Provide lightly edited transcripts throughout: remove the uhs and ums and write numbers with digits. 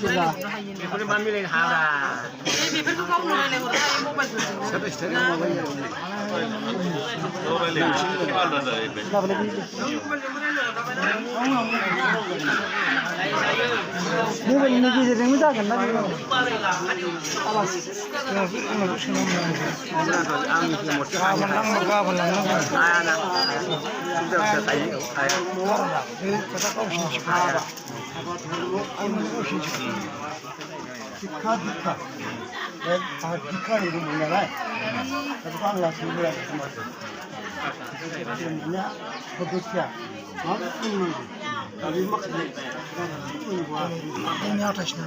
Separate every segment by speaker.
Speaker 1: बेखौनो मा मिलायनो हाब्रा बेफोरखौ गावनो रायलायहरनो हायो
Speaker 2: मबाइलनि गेजेरजोंबो जागोन ना बेयो आलासि गाबोन लांनांगोन शिक्षा दीक्षा दीक्षा नहीं बोलना है तो कौन लास्ट में बोला ना बगैचा हाँ अभी मक्खन ini atas na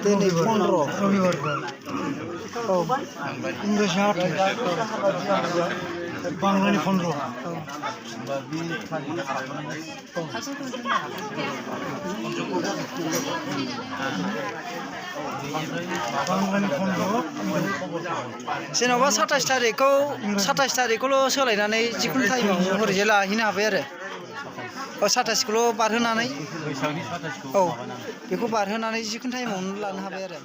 Speaker 2: ini pondro ramiwar oh Inggris atas Bangla ni pondro जेनेबा 27 थारिखखौल' सोलायनानै जिखुनु टाइमाव हरैजाय लाहैनो हाबाय आरो 27खौल' बारहोनानै औ बेखौ बारहोनानै जिखुनु टाइमावनो लानो हाबाय आरो